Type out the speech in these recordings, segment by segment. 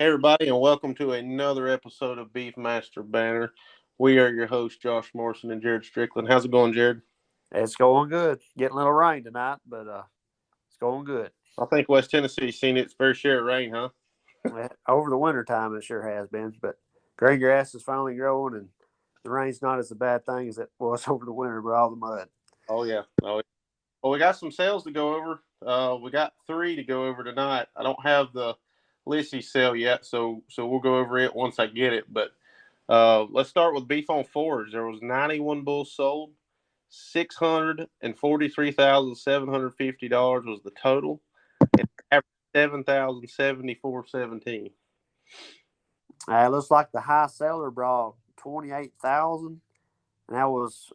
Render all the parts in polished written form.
Hey, everybody, and welcome to another episode of Beefmaster Banner. We are your hosts, Josh Morrison and Jared Strickland. How's it going, Jared? It's going good. Getting a little rain tonight, but it's going good. I think West Tennessee's seen its fair share of rain, huh? Over the winter time, it sure has been. But green grass is finally growing, and the rain's not as a bad thing as it was over the winter with all the mud. Oh, yeah. Well, we got some sales to go over. We got three to go over tonight. I don't have the Lissy sale yet, so we'll go over it once I get it. But let's start with beef on fours. There was 91 bulls sold. $643,750 was the total. And average 7,074.17. It looks like the high seller brought 28,000, and that was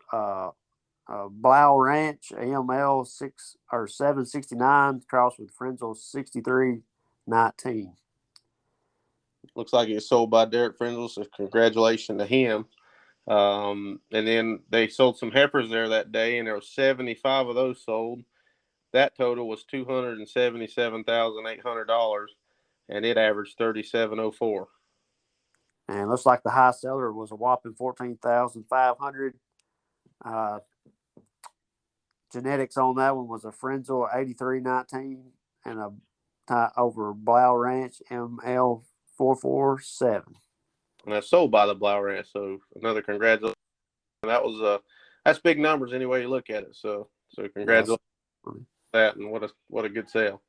Blau Ranch AML 769 crossed with Frenzel 6319. Looks like it was sold by Derek Frenzel, so congratulations to him. And then they sold some heifers there that day, and there were 75 of those sold. That total was $277,800, and it averaged 37.04. And it looks like the high seller was a whopping 14,500. Genetics on that one was a Frenzel 8319 and a tie over Blau Ranch ML 447. And that's sold by the Blau Ranch, so another congratulations. That's big numbers any way you look at it. So congratulations on that, and what a good sale.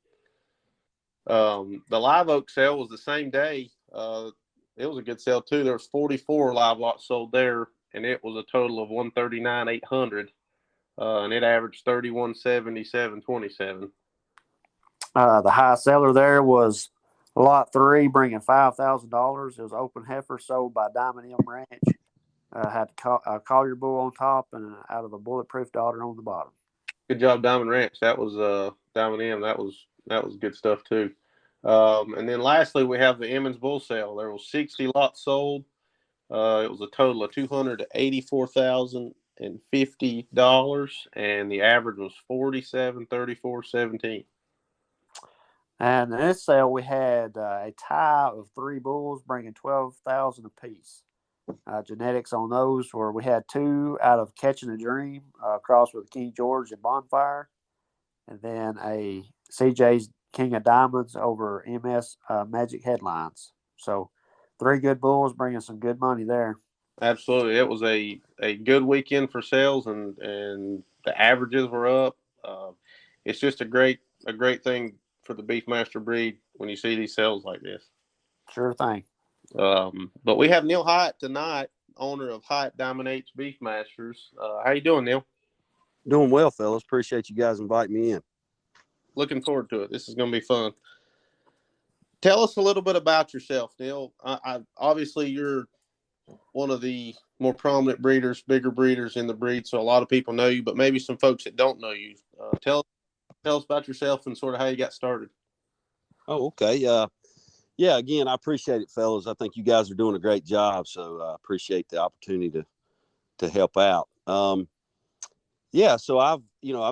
The live oak sale was the same day. It was a good sale too. There was 44 live lots sold there, and it was a total of 139,800, and it averaged 3177.27. The high seller there was lot 3, bringing $5,000. It was open heifer sold by Diamond M Ranch. Had a Collier bull on top and out of a bulletproof daughter on the bottom. Good job, Diamond Ranch. That was Diamond M. That was good stuff too. And then lastly, we have the Emmons bull sale. There was 60 lots sold. It was a total of $284,050, and the average was 47.34.17. And in this sale, we had a tie of 3 bulls, bringing $12,000 apiece. Genetics on those were we had 2 out of Catching a Dream, crossed with King George and Bonfire, and then a CJ's King of Diamonds over MS Magic Headlines. So 3 good bulls bringing some good money there. Absolutely. It was a good weekend for sales, and the averages were up. It's just a great thing for the Beefmaster breed when you see these sales like this. Sure thing. But we have Neal Hiatt tonight, owner of Hiatt Diamond H Beefmasters. How you doing, Neal? Doing well, fellas. Appreciate you guys inviting me in. Looking forward to it. This is going to be fun. Tell us a little bit about yourself, Neal. Obviously, you're one of the more prominent breeders, bigger breeders in the breed, so a lot of people know you, but maybe some folks that don't know you. Tell us about yourself and sort of how you got started. Oh, okay. Yeah, again, I appreciate it, fellas. I think you guys are doing a great job, so I appreciate the opportunity to help out. Yeah, so I've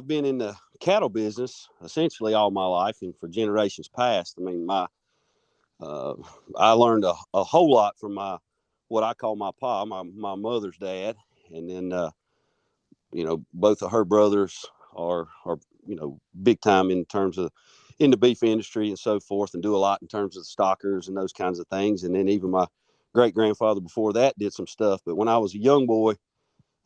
been in the cattle business essentially all my life and for generations past. I mean, I learned a whole lot from what I call my pa, my mother's dad, and then both of her brothers are big time in terms of in the beef industry and so forth, and do a lot in terms of the stockers and those kinds of things. And then even my great grandfather before that did some stuff. But when I was a young boy,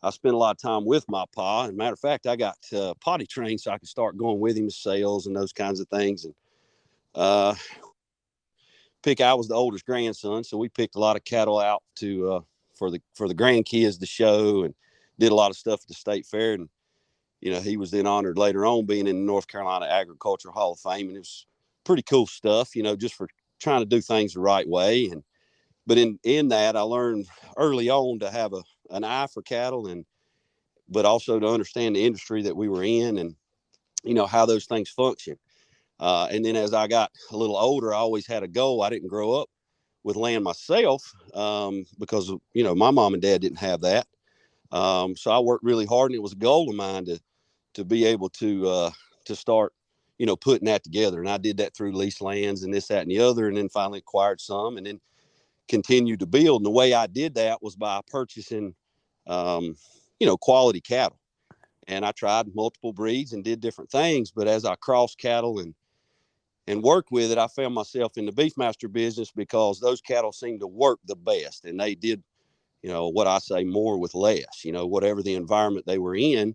I spent a lot of time with my pa. And matter of fact, I got potty trained so I could start going with him to sales and those kinds of things. And I was the oldest grandson, so we picked a lot of cattle out to for the grandkids to show, and did a lot of stuff at the state fair. And he was then honored later on being in the North Carolina Agricultural Hall of Fame, and it was pretty cool stuff, just for trying to do things the right way. But in that, I learned early on to have an eye for cattle, but also to understand the industry that we were in, and how those things function. And then as I got a little older, I always had a goal. I didn't grow up with land myself because my mom and dad didn't have that. So I worked really hard, and it was a goal of mine to be able to start putting that together. And I did that through lease lands and this, that, and the other, and then finally acquired some and then continued to build. And the way I did that was by purchasing, quality cattle. And I tried multiple breeds and did different things. But as I crossed cattle and worked with it, I found myself in the Beefmaster business because those cattle seemed to work the best. And they did, what I say, more with less, whatever the environment they were in,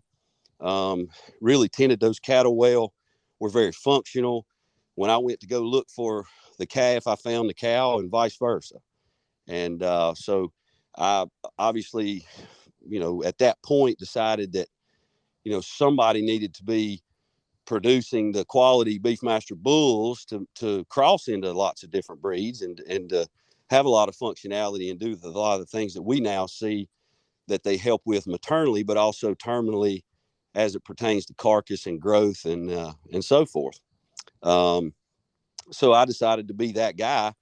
really tended those cattle well, were very functional. When I went to go look for the calf, I found the cow and vice versa. And so I obviously, at that point decided that, somebody needed to be producing the quality Beefmaster bulls to cross into lots of different breeds and to have a lot of functionality and do a lot of the things that we now see that they help with maternally, but also terminally as it pertains to carcass and growth and so forth. So I decided to be that guy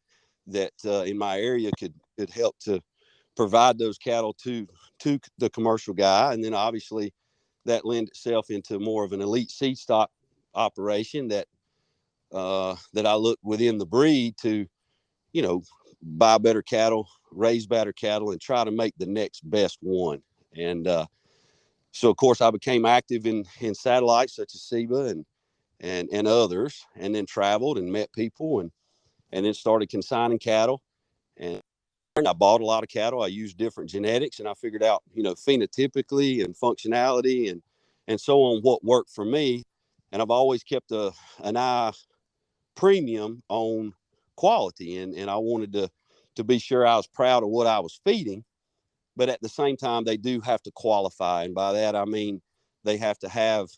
that in my area could help to provide those cattle to the commercial guy. And then obviously that lent itself into more of an elite seed stock operation that I look within the breed to, buy better cattle, raise better cattle, and try to make the next best one. And so, of course, I became active in satellites such as SEBA and others, and then traveled and met people and then started consigning cattle. And I bought a lot of cattle. I used different genetics, and I figured out, phenotypically and functionality and so on what worked for me. And I've always kept an eye premium on quality, and I wanted to be sure I was proud of what I was feeding. But at the same time, they do have to qualify. And by that, I mean, they have to have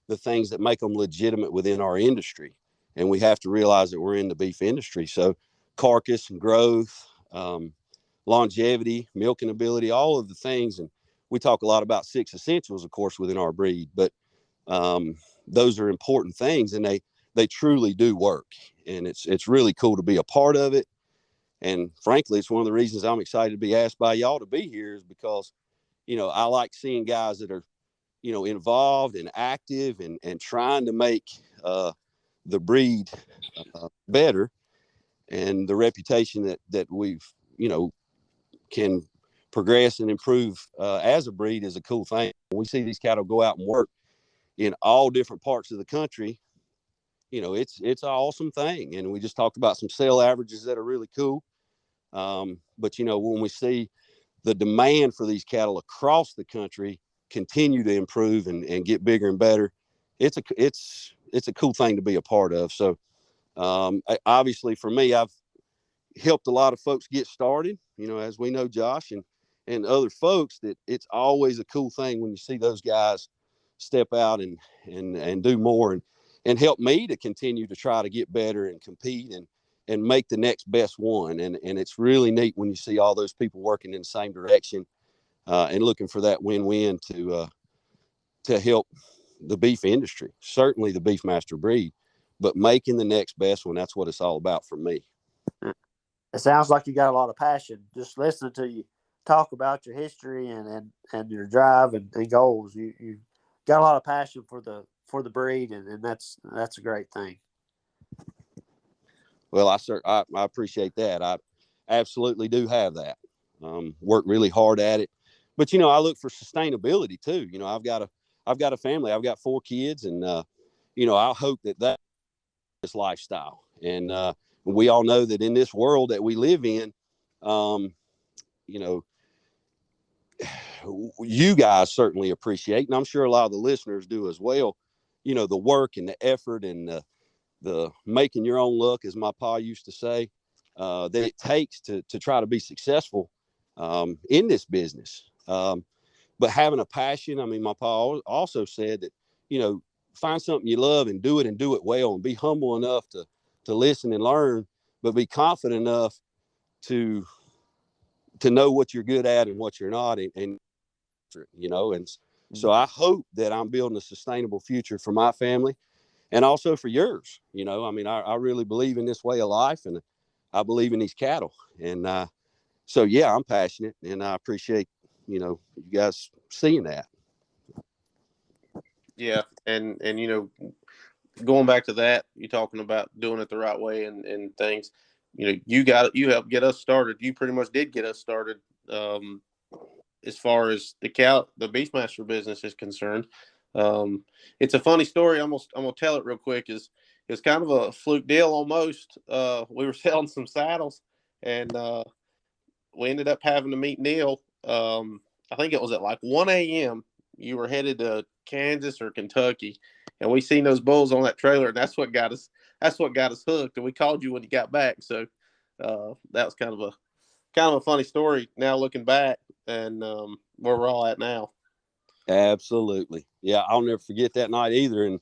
the things that make them legitimate within our industry. And we have to realize that we're in the beef industry. So carcass and growth, longevity, milking ability, all of the things. And we talk a lot about 6 essentials, of course, within our breed, but those are important things, and they truly do work. And it's really cool to be a part of it. And frankly, it's one of the reasons I'm excited to be asked by y'all to be here is because, I like seeing guys that are, involved and active and trying to make the breed better, and the reputation that we've, can progress and improve as a breed is a cool thing. We see these cattle go out and work in all different parts of the country. It's an awesome thing. And we just talked about some sale averages that are really cool. But when we see the demand for these cattle across the country continue to improve and get bigger and better, it's a cool thing to be a part of. So obviously for me, I've helped a lot of folks get started, as we know, Josh and other folks, that it's always a cool thing when you see those guys step out and do more and help me to continue to try to get better and compete and make the next best one. And it's really neat when you see all those people working in the same direction and looking for that win-win to help the beef industry, certainly the Beefmaster breed, but making the next best one. That's what it's all about for me. It sounds like you got a lot of passion. Just listening to you talk about your history and your drive and goals. You got a lot of passion for the breed, and that's a great thing. Well, I appreciate that. I absolutely do have that. Work really hard at it, but I look for sustainability too. I've got a family. I've got 4 kids, and I hope that this lifestyle. And we all know that in this world that we live in, you guys certainly appreciate, and I'm sure a lot of the listeners do as well, the work and the effort and the making your own luck, as my pa used to say, that it takes to try to be successful in this business. But having a passion, I mean, my pa also said that, find something you love and do it well, and be humble enough to listen and learn, but be confident enough to know what you're good at and what you're not. And so I hope that I'm building a sustainable future for my family and also for yours. I mean, I really believe in this way of life, and I believe in these cattle. And so, yeah, I'm passionate, and I appreciate, you guys seeing that. Yeah. And going back to that, you're talking about doing it the right way and things. You helped get us started. You pretty much did get us started as far as the Beefmaster business is concerned. It's a funny story. I'm gonna tell it real quick. It's kind of a fluke deal almost. We were selling some saddles, and we ended up having to meet Neal. I think it was at like 1 a.m. You were headed to Kansas or Kentucky, and we seen those bulls on that trailer, and that's what got us. That's what got us hooked. And we called you when you got back. So that was kind of a funny story now looking back, and where we're all at now. Absolutely, yeah. I'll never forget that night either. And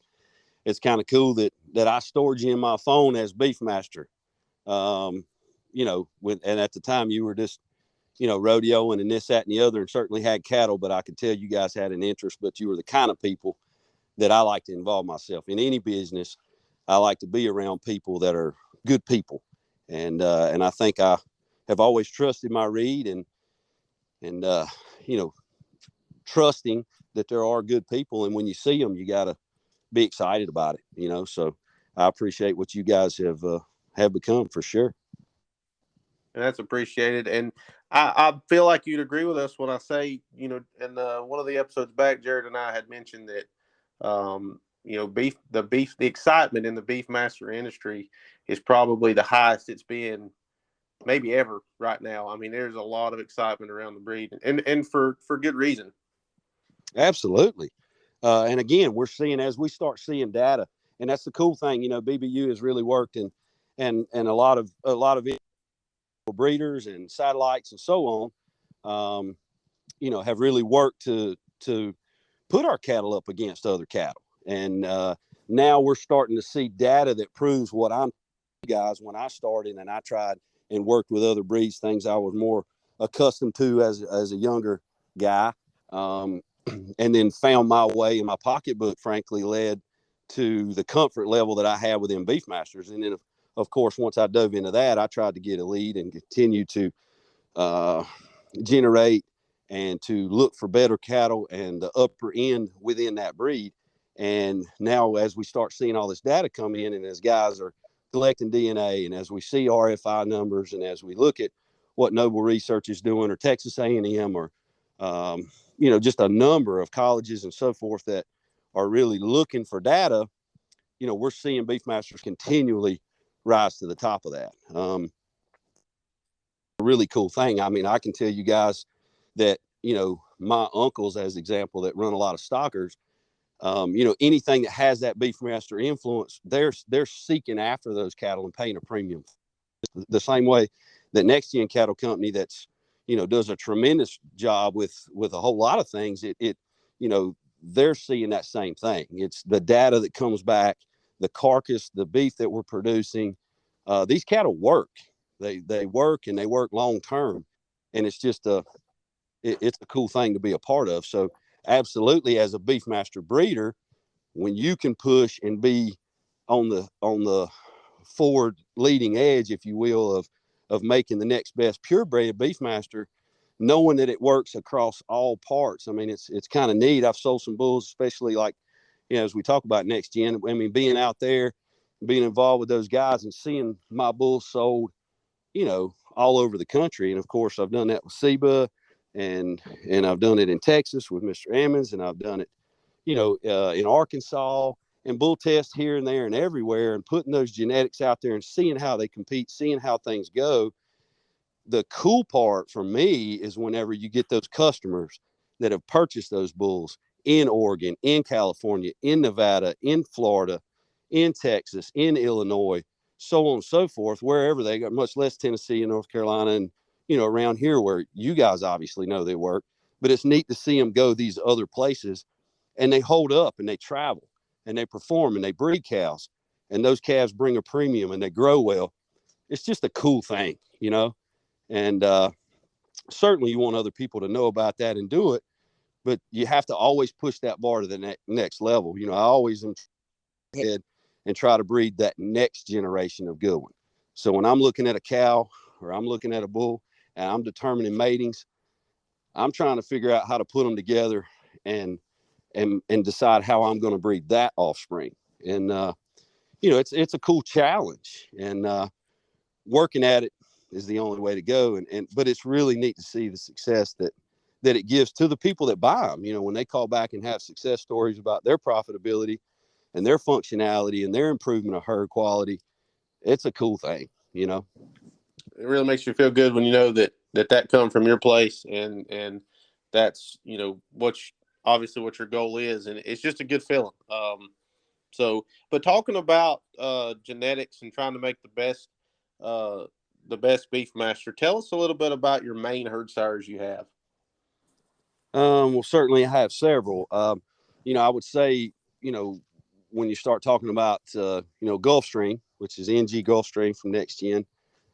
it's kind of cool that I stored you in my phone as Beefmaster. And at the time you were just, rodeoing and this, that, and the other, and certainly had cattle, but I could tell you guys had an interest. But you were the kind of people that I like to involve myself in any business. I like to be around people that are good people, and I think I have always trusted my read and trusting that there are good people, and when you see them, you got to be excited about it. So I appreciate what you guys have become, for sure. And that's appreciated. And I feel like you'd agree with us when I say, in one of the episodes back, Jared and I had mentioned that, the excitement in the Beefmaster industry is probably the highest it's been maybe ever right now. I mean, there's a lot of excitement around the breed, and for good reason. Absolutely. And again, we're seeing, as we start seeing data, and that's the cool thing, BBU has really worked, and a lot of breeders and satellites and so on, have really worked to put our cattle up against other cattle. And now we're starting to see data that proves what I'm guys when I started and I tried and worked with other breeds, things I was more accustomed to as a younger guy. And then found my way in my pocketbook, frankly, led to the comfort level that I had within Beefmasters. And then, of course, once I dove into that, I tried to get a lead and continue to generate and to look for better cattle and the upper end within that breed. And now, as we start seeing all this data come in, and as guys are collecting DNA, and as we see RFI numbers, and as we look at what Noble Research is doing, or Texas A&M, or just a number of colleges and so forth that are really looking for data, we're seeing Beefmasters continually rise to the top of that. A really cool thing. I mean, I can tell you guys that, my uncles, as example, that run a lot of stockers, anything that has that Beefmaster influence, they're seeking after those cattle and paying a premium. The same way that Next Gen Cattle Company, that's does a tremendous job with a whole lot of things. They're seeing that same thing. It's the data that comes back, the carcass, the beef that we're producing. These cattle work. They work, and they work long term, and it's just it's a cool thing to be a part of. So absolutely, as a Beefmaster breeder, when you can push and be on the forward leading edge, if you will, of making the next best purebred Beefmaster, knowing that it works across all parts. I mean, it's kind of neat. I've sold some bulls, especially like, as we talk about Next Gen. I mean, being out there, being involved with those guys and seeing my bulls sold, all over the country. And of course, I've done that with Seba, and I've done it in Texas with Mr. Emmons, and I've done it, in Arkansas, and bull test here and there and everywhere, and putting those genetics out there and seeing how they compete, seeing how things go. The cool part for me is whenever you get those customers that have purchased those bulls in Oregon, in California, in Nevada, in Florida, in Texas, in Illinois, so on and so forth, wherever they got, much less Tennessee and North Carolina, and around here where you guys obviously know they work. But it's neat to see them go these other places, and they hold up, and they travel, and they perform, and they breed cows, and those calves bring a premium, and they grow well. It's just a cool thing, and certainly you want other people to know about that and do it, but you have to always push that bar to the next level. I always am ahead and try to breed that next generation of good one. So when I'm looking at a cow, or I'm looking at a bull, and I'm determining matings, I'm trying to figure out how to put them together and decide how I'm going to breed that offspring. And, it's a cool challenge, and working at it is the only way to go. But it's really neat to see the success that it gives to the people that buy them. When they call back and have success stories about their profitability and their functionality and their improvement of herd quality, it's a cool thing. It really makes you feel good when you know that come from your place, and that's obviously what your goal is, and it's just a good feeling. But talking about genetics and trying to make the best Beefmaster, tell us a little bit about your main herd sires you have. Well, certainly I have several. I would say, when you start talking about, Gulfstream, which is NG Gulfstream from Next Gen,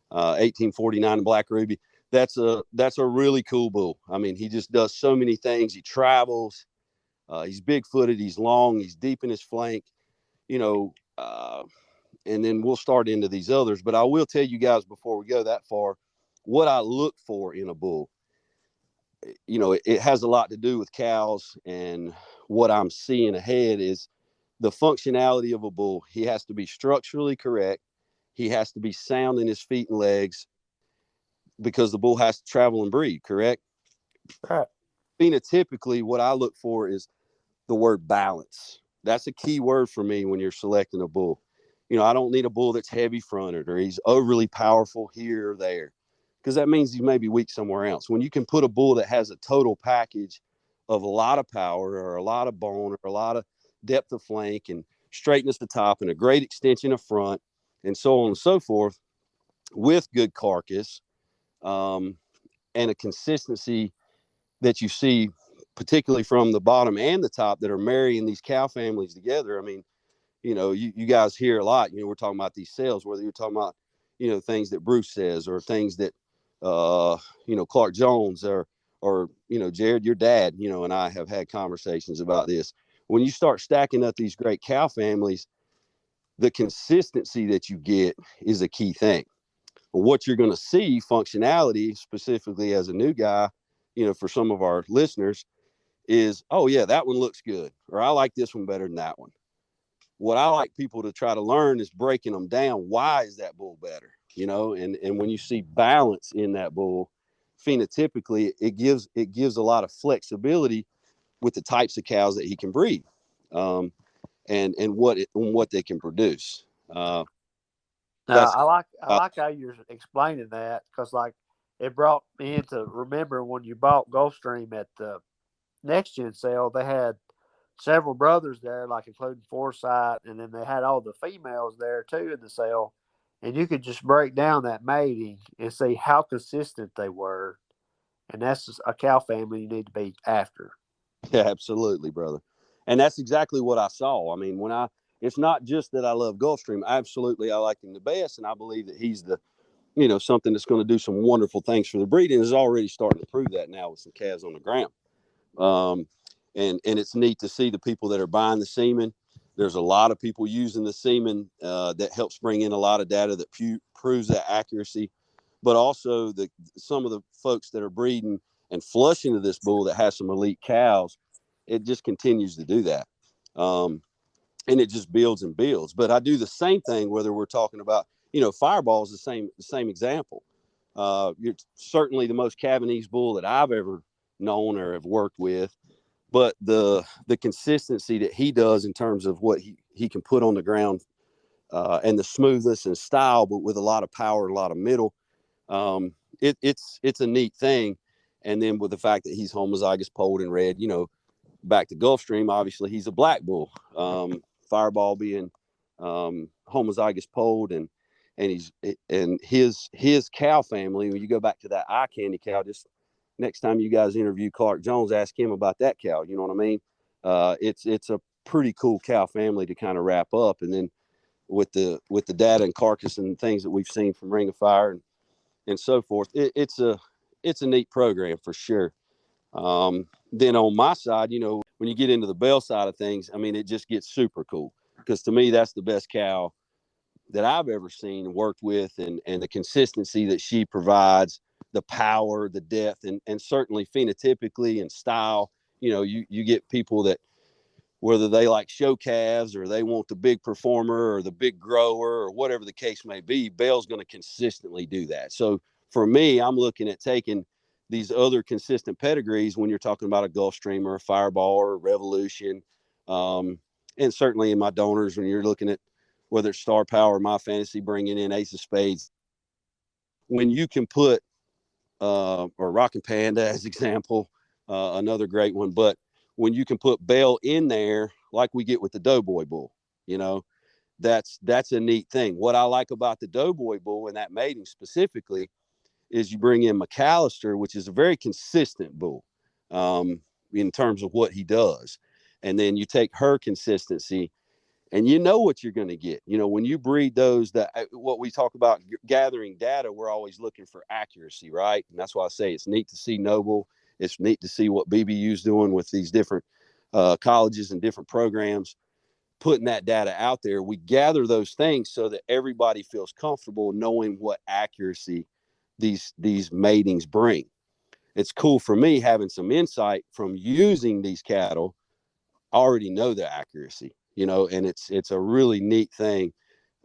1849 Black Ruby. That's a really cool bull. I mean, he just does so many things. He travels. He's big-footed. He's long. He's deep in his flank. And then we'll start into these others. But I will tell you guys before we go that far, what I look for in a bull. It has a lot to do with cows, and what I'm seeing ahead is the functionality of a bull. He has to be structurally correct. He has to be sound in his feet and legs, because the bull has to travel and breed, correct? Right. Phenotypically, what I look for is the word balance. That's a key word for me when you're selecting a bull. I don't need a bull that's heavy fronted or he's overly powerful here or there, because that means he may be weak somewhere else. When you can put a bull that has a total package of a lot of power or a lot of bone or a lot of depth of flank and straightness at the top and a great extension of front and so on and so forth, with good carcass, and a consistency that you see, particularly from the bottom and the top, that are marrying these cow families together. I mean, you guys hear a lot, we're talking about these sales, whether you're talking about, things that Bruce says or things that, Clark Jones or, Jared, your dad, and I have had conversations about this. When you start stacking up these great cow families, the consistency that you get is a key thing. What you're going to see functionality, specifically as a new guy, for some of our listeners, is, oh yeah, that one looks good, or I like this one better than that one. What I like people to try to learn is breaking them down. Why is that bull better? And when you see balance in that bull, phenotypically, it gives a lot of flexibility with the types of cows that he can breed, and what they can produce. Now, I like how you're explaining that, because it brought me into remember when you bought Gulfstream at the Next Gen sale, they had several brothers there, including Forsyth, and then they had all the females there too in the sale, and you could just break down that mating and see how consistent they were, and that's just a cow family you need to be after. Yeah, absolutely, brother. And that's exactly what I saw. I mean, it's not just that I love Gulfstream. Absolutely, I like him the best, and I believe that he's something that's going to do some wonderful things for the breed, and is already starting to prove that now with some calves on the ground. And it's neat to see the people that are buying the semen. There's a lot of people using the semen that helps bring in a lot of data that proves that accuracy, but also some of the folks that are breeding and flushing to this bull that has some elite cows, it just continues to do that. And it just builds and builds. But I do the same thing, whether we're talking about, Fireball is the same example. You're certainly the most Cabanese bull that I've ever known or have worked with, but the consistency that he does in terms of what he can put on the ground, and the smoothness and style, but with a lot of power, a lot of middle, it's a neat thing. And then with the fact that he's homozygous polled and red, back to Gulfstream, obviously he's a black bull. Fireball being homozygous polled, and his cow family. When you go back to that eye candy cow, just next time you guys interview Clark Jones, ask him about that cow. You know what I mean? It's a pretty cool cow family to kind of wrap up. And then with the data and carcass and things that we've seen from Ring of Fire and so forth, it's a neat program for sure. Then on my side, when you get into the bell side of things, I mean, it just gets super cool, because to me, that's the best cow that I've ever seen and worked with, and the consistency that she provides, the power, the depth, and certainly phenotypically and style. You get people that whether they like show calves or they want the big performer or the big grower or whatever the case may be, Bell's going to consistently do that. So for me, I'm looking at taking these other consistent pedigrees when you're talking about a Gulfstream or a Fireball or a Revolution. And certainly in my donors, when you're looking at whether it's Star Power or My Fantasy bringing in Ace of Spades, when you can put, or Rockin' Panda as example, another great one, but when you can put Bell in there, like we get with the Doughboy Bull, you know, that's a neat thing. What I like about the Doughboy Bull and that mating specifically is you bring in McAllister, which is a very consistent bull in terms of what he does. And then you take her consistency and you know what you're going to get. You know, when you breed those, that what we talk about gathering data, we're always looking for accuracy, right? And that's why I say it's neat to see Noble. It's neat to see what BBU's doing with these different colleges and different programs, putting that data out there. We gather those things so that everybody feels comfortable knowing what accuracy these matings bring. It's cool for me having some insight from using these cattle. I already know the accuracy, you know, and it's a really neat thing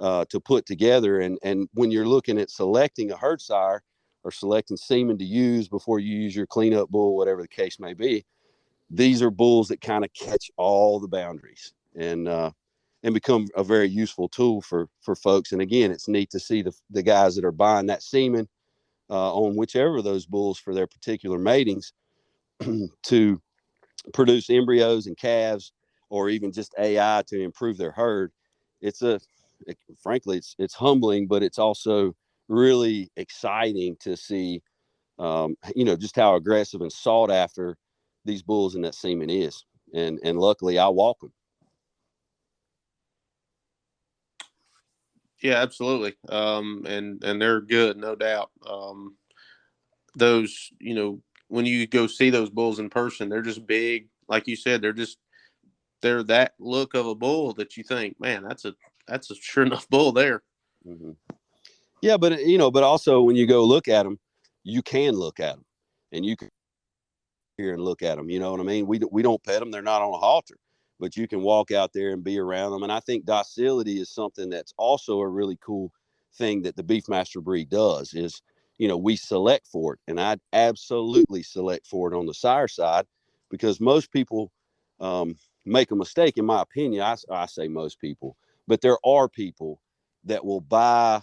to put together. And when you're looking at selecting a herd sire or selecting semen to use before you use your cleanup bull, whatever the case may be, these are bulls that kind of catch all the boundaries and become a very useful tool for folks. And again, it's neat to see the guys that are buying that semen on whichever of those bulls for their particular matings to produce embryos and calves, or even just AI to improve their herd. Frankly, it's humbling, but it's also really exciting to see, you know, just how aggressive and sought after these bulls and that semen is. And luckily I walk them. Yeah, absolutely. And they're good, no doubt. Those, you know, when you go see those bulls in person, they're just big. Like you said, they're that look of a bull that you think, man, that's a sure enough bull there. Mm-hmm. Yeah, but you know, but also when you go look at them, you can look at them, and you can here and look at them. You know what I mean? We don't pet them; they're not on a halter, but you can walk out there and be around them. And I think docility is something that's also a really cool thing that the Beefmaster breed does. Is, you know, we select for it, and I absolutely select for it on the sire side, because most people make a mistake, in my opinion. I say most people, but there are people that will buy.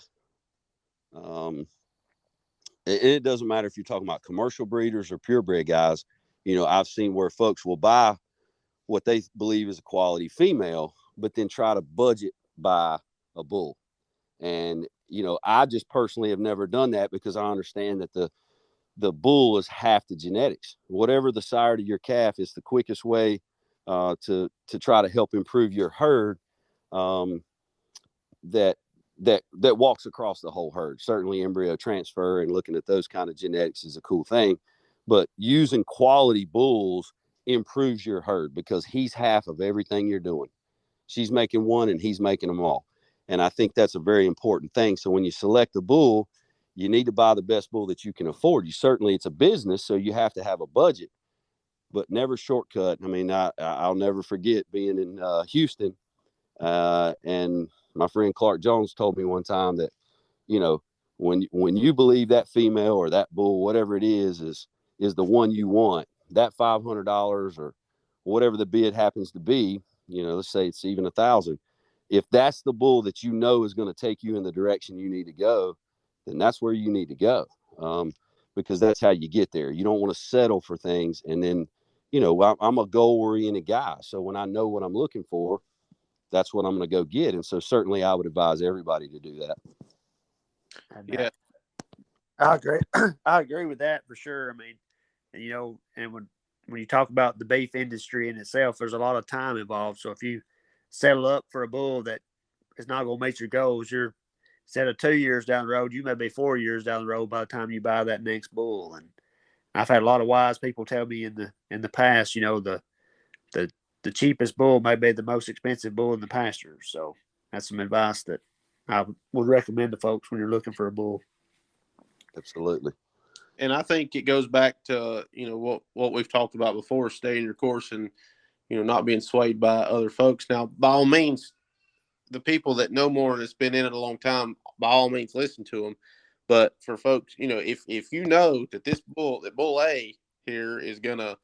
It doesn't matter if you're talking about commercial breeders or purebred guys. You know, I've seen where folks will buy what they believe is a quality female, but then try to budget buy a bull. And, you know, I just personally have never done that, because I understand that the bull is half the genetics. Whatever the sire to your calf is the quickest way to try to help improve your herd. That walks across the whole herd. Certainly embryo transfer and looking at those kind of genetics is a cool thing, but using quality bulls improves your herd, because he's half of everything you're doing. She's making one and he's making them all. And I think that's a very important thing. So when you select a bull, you need to buy the best bull that you can afford. It's a business, so you have to have a budget, but never shortcut. I mean, I'll never forget being in Houston, and my friend Clark Jones told me one time that, you know, when you believe that female or that bull, whatever it is the one you want, that $500 or whatever the bid happens to be, you know, let's say it's even $1,000. If that's the bull that you know is going to take you in the direction you need to go, then that's where you need to go, because that's how you get there. You don't want to settle for things. And then, you know, I'm a goal-oriented guy. So when I know what I'm looking for, that's what I'm going to go get. And so certainly I would advise everybody to do that. Yeah. I agree. I agree with that for sure. I mean, and, you know, and when you talk about the beef industry in itself, there's a lot of time involved. So if you settle up for a bull that is not going to meet your goals, you're, instead of 2 years down the road, you may be 4 years down the road by the time you buy that next bull. And I've had a lot of wise people tell me in the past, you know, the cheapest bull may be the most expensive bull in the pasture. So that's some advice that I would recommend to folks when you're looking for a bull. Absolutely. And I think it goes back to, you know, what we've talked about before, staying your course and not being swayed by other folks. Now, by all means, the people that know more and has been in it a long time, by all means, listen to them. But for folks, if you know that that bull A here is gonna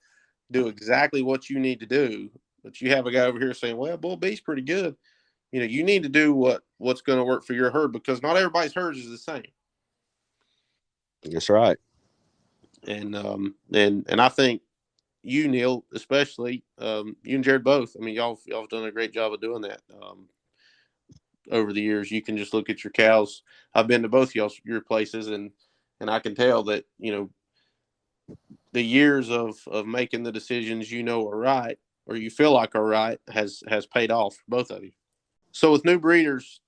do exactly what you need to do, but you have a guy over here saying, "Well, bull B's pretty good," you need to do what's going to work for your herd, because not everybody's herd is the same. That's right. And I think you, Neal, especially, you and Jared both. I mean, y'all have done a great job of doing that. Over the years, you can just look at your cows. I've been to both your places, and I can tell that the years of making the decisions are right, or you feel like are right, has paid off for both of you. So with new breeders,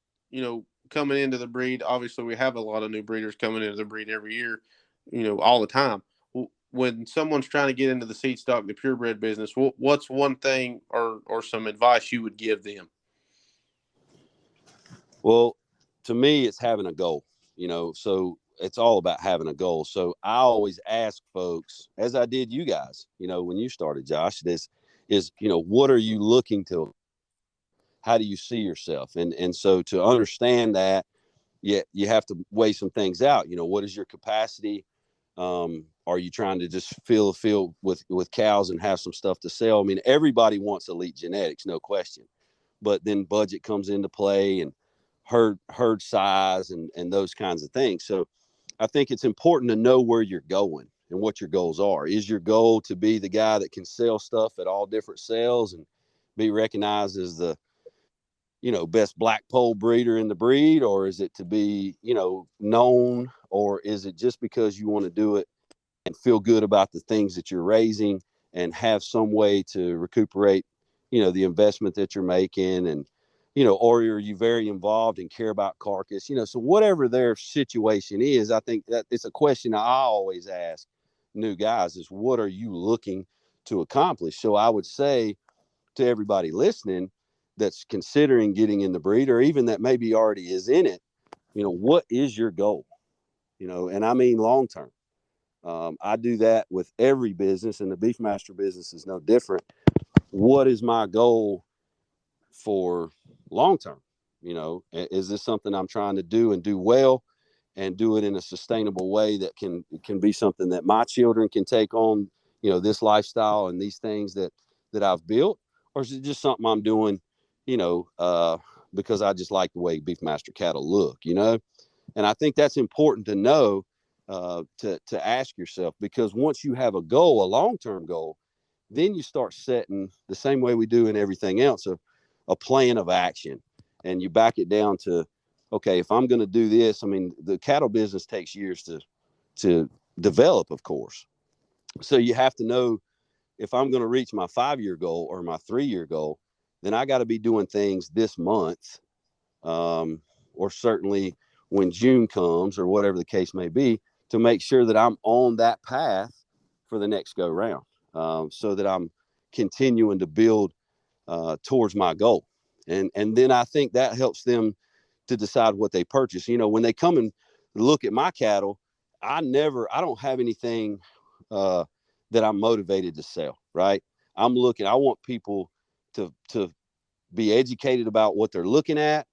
coming into the breed, obviously we have a lot of new breeders coming into the breed every year, all the time. When someone's trying to get into the seed stock, the purebred business, what's one thing or some advice you would give them? Well, to me, it's having a goal, so it's all about having a goal. So I always ask folks, as I did you guys, when you started, Josh, this is, what are you looking to? How do you see yourself? And so to understand that, you have to weigh some things out. What is your capacity? Are you trying to just fill a field with cows and have some stuff to sell? I mean, everybody wants elite genetics, no question. But then budget comes into play, and herd size and those kinds of things. So I think it's important to know where you're going and what your goals are. Is your goal to be the guy that can sell stuff at all different sales and be recognized as the best black pole breeder in the breed, or is it to be known, or is it just because you want to do it and feel good about the things that you're raising and have some way to recuperate the investment that you're making? And or are you very involved and care about carcass? So whatever their situation is, I think that it's a question I always ask new guys is, what are you looking to accomplish? So I would say to everybody listening that's considering getting in the breed, or even that maybe already is in it, what is your goal? And I mean long term. I do that with every business, and the Beefmaster business is no different. What is my goal for long term? Is this something I'm trying to do and do well, and do it in a sustainable way that can be something that my children can take on, this lifestyle and these things that I've built? Or is it just something I'm doing, because I just like the way Beefmaster cattle look, And I think that's important to know, to ask yourself, because once you have a goal, a long-term goal, then you start setting, the same way we do in everything else, a plan of action, and you back it down to, okay, if I'm going to do this, I mean, the cattle business takes years to develop, of course. So you have to know, if I'm going to reach my 5-year goal or my 3-year goal, then I got to be doing things this month, or certainly when June comes, or whatever the case may be, to make sure that I'm on that path for the next go round, so that I'm continuing to build towards my goal. And then I think that helps them to decide what they purchase. When they come and look at my cattle, I don't have anything that I'm motivated to sell, right? I want people to be educated about what they're looking at,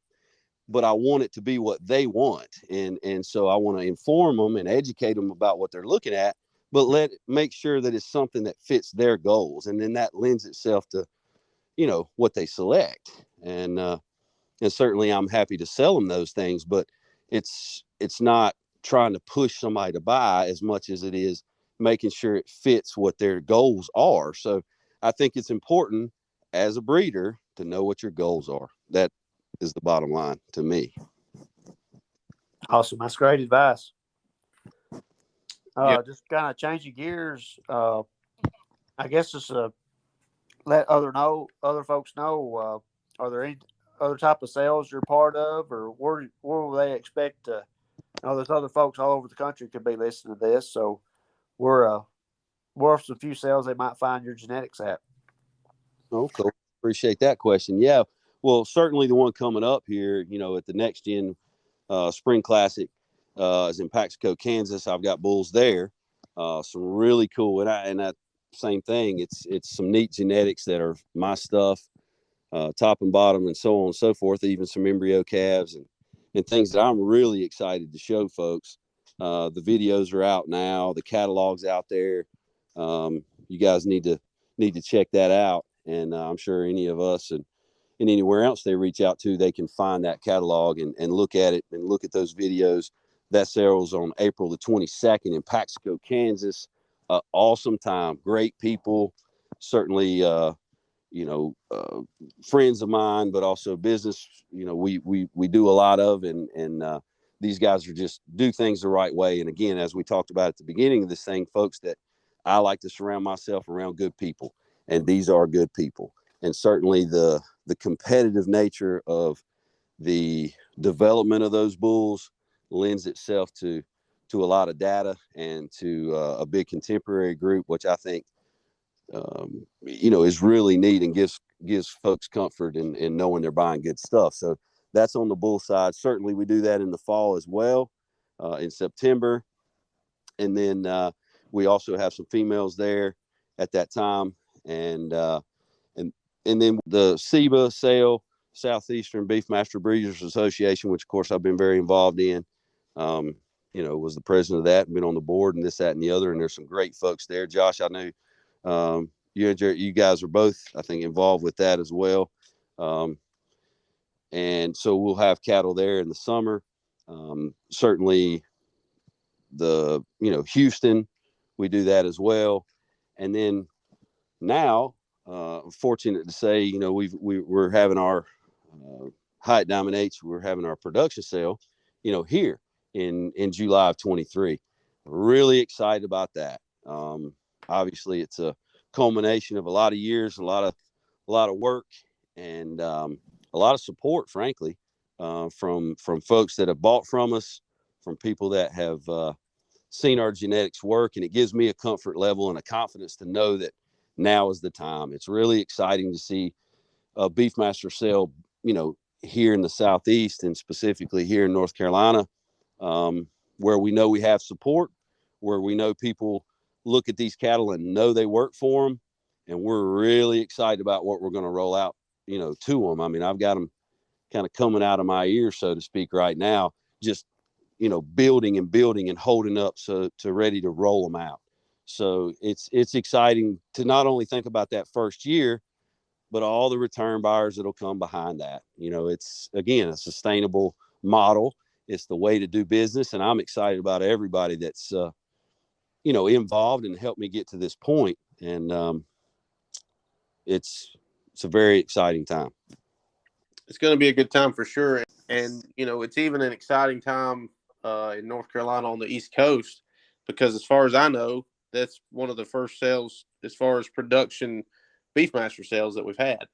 but I want it to be what they want. And so I want to inform them and educate them about what they're looking at, but make sure that it's something that fits their goals. And then that lends itself to, what they select. And certainly I'm happy to sell them those things, but it's not trying to push somebody to buy as much as it is making sure it fits what their goals are. So I think it's important as a breeder to know what your goals are. That is the bottom line to me. Awesome. That's great advice. Yep. Just kind of changing gears. I guess just let other folks know. Are there any other type of sales you're part of, or where will they expect to? There's other folks all over the country could be listening to this, so where are some few sales they might find your genetics at? Oh, cool. Appreciate that question. Yeah. Well, certainly the one coming up here, at the Next Gen Spring Classic is in Paxico, Kansas. I've got bulls there. Some really cool. And I same thing. It's some neat genetics that are my stuff, top and bottom, and so on and so forth. Even some embryo calves and things that I'm really excited to show folks. The videos are out now. The catalog's out there. You guys need to check that out. And I'm sure any of us and anywhere else they reach out to, they can find that catalog and look at it and look at those videos. That sells on April the 22nd in Paxico, Kansas. Awesome time, great people, certainly, friends of mine, but also business, we do a lot of, and these guys are just do things the right way. And again, as we talked about at the beginning of this thing, folks, that I like to surround myself around good people, and these are good people. And certainly the competitive nature of the development of those bulls lends itself to a lot of data and to a big contemporary group, which I think is really neat and gives folks comfort in knowing they're buying good stuff. So that's on the bull side. Certainly we do that in the fall as well, in September. And then we also have some females there at that time. And then the SEBA sale, Southeastern Beefmaster Breeders Association, which of course I've been very involved in, was the president of that and been on the board and this, that, and the other. And there's some great folks there. Josh, I know you guys are both, I think, involved with that as well. And so we'll have cattle there in the summer. Certainly Houston, we do that as well. And then now, fortunate to say, we're having our Hiatt Diamond H. We're having our production sale, here in July of 23. Really excited about that. Obviously, it's a culmination of a lot of years, a lot of work, and a lot of support, frankly, from folks that have bought from us, from people that have seen our genetics work, and it gives me a comfort level and a confidence to know that now is the time. It's really exciting to see a Beefmaster sale, here in the Southeast and specifically here in North Carolina, where we know we have support, where we know people look at these cattle and know they work for them. And we're really excited about what we're going to roll out, to them. I mean, I've got them kind of coming out of my ears, so to speak, right now, just, building and holding up to ready to roll them out. So it's exciting to not only think about that first year, but all the return buyers that'll come behind that. It's, again, a sustainable model. It's the way to do business. And I'm excited about everybody that's, involved and helped me get to this point. And it's a very exciting time. It's going to be a good time for sure. And, it's even an exciting time in North Carolina on the East Coast, because as far as I know, that's one of the first sales as far as production Beefmaster sales that we've had.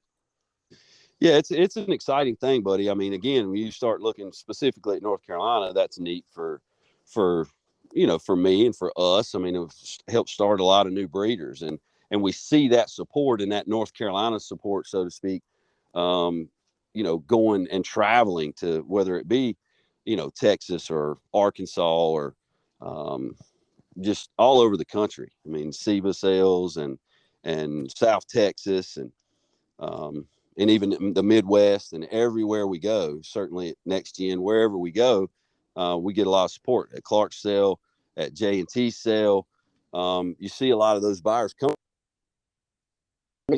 Yeah, it's an exciting thing, buddy. I mean, again, when you start looking specifically at North Carolina, that's neat for me and for us. I mean, it helped start a lot of new breeders, and we see that support and that North Carolina support, so to speak, going and traveling to, whether it be, Texas or Arkansas or just all over the country. I mean, SEBA sales and South Texas and even the Midwest and everywhere we go, certainly at Next Gen, wherever we go, we get a lot of support at Clark's sale, at J&T sale. You see a lot of those buyers come.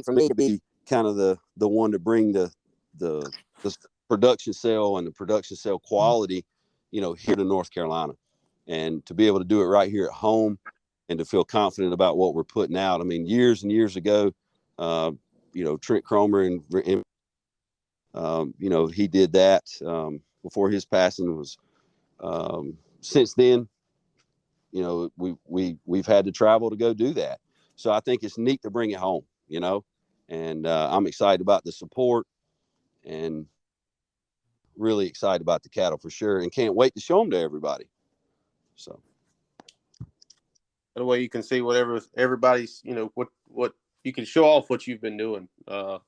For me to be kind of the one to bring the production sale and the production sale quality, here to North Carolina, and to be able to do it right here at home and to feel confident about what we're putting out. I mean, years and years ago, Trent Cromer and he did that before his passing. Was since then, we've had to travel to go do that. So I think it's neat to bring it home, and I'm excited about the support and really excited about the cattle for sure, and can't wait to show them to everybody. So that way you can see whatever everybody's, what you can show off what you've been doing, a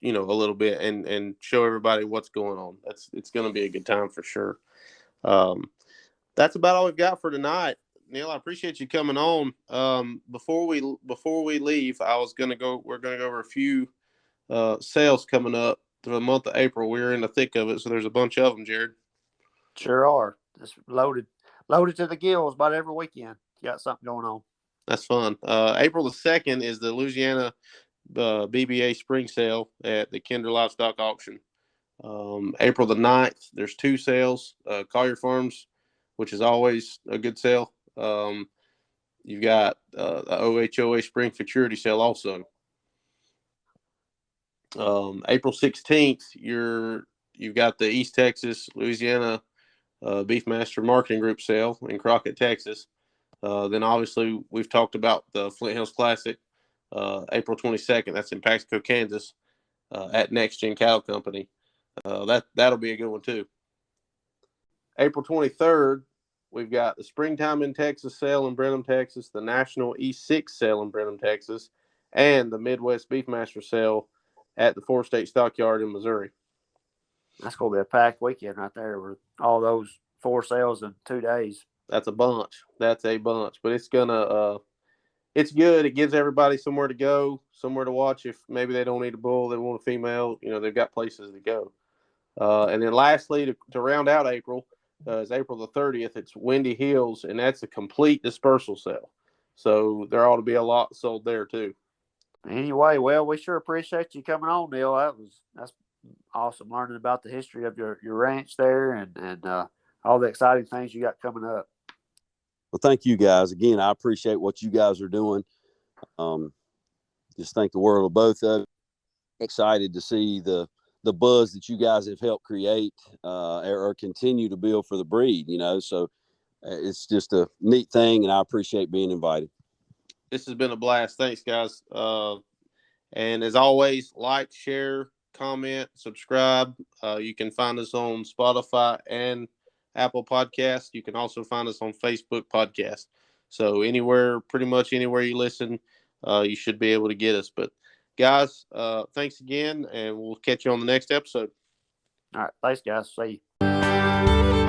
little bit and show everybody what's going on. It's going to be a good time for sure. That's about all we've got for tonight. Neal, I appreciate you coming on. Before we leave, we're gonna go over a few sales coming up for the month of April. We're in the thick of it, so there's a bunch of them, Jared. Sure are. Just loaded to the gills about every weekend. You got something going on. That's fun. April the 2nd is the Louisiana BBA spring sale at the Kinder Livestock Auction. April the 9th, there's 2 sales. Collier Farms, which is always a good sale. You've got the OHOA Spring Futurity Sale also. April 16th, you've got the East Texas, Louisiana Beefmaster Marketing Group sale in Crockett, Texas. Then obviously we've talked about the Flint Hills Classic, April 22nd. That's in Paxico, Kansas, at Next Gen Cattle Company. That'll be a good one too. April 23rd, we've got the Springtime in Texas sale in Brenham, Texas, the National E6 sale in Brenham, Texas, and the Midwest Beefmaster sale at the 4-State Stockyard in Missouri. That's going to be a packed weekend right there with all those 4 sales in 2 days. That's a bunch. But it's it's good. It gives everybody somewhere to go, somewhere to watch. If maybe they don't need a bull, they want a female, they've got places to go. And then lastly, to round out April, is April the 30th. It's Windy Hills, and that's a complete dispersal sale. So there ought to be a lot sold there too. Anyway, well, we sure appreciate you coming on, Neal. That's awesome learning about the history of your ranch there and all the exciting things you got coming up. Well, thank you guys. Again, I appreciate what you guys are doing. Just think the world of both of you. Excited to see the buzz that you guys have helped create or continue to build for the breed, so it's just a neat thing, and I appreciate being invited. This has been a blast. Thanks, guys. And as always, like, share, comment, subscribe. You can find us on Spotify and Apple Podcasts. You can also find us on Facebook Podcast. So pretty much anywhere you listen, you should be able to get us. But guys, thanks again, and we'll catch you on the next episode. All right. Thanks, guys. See you.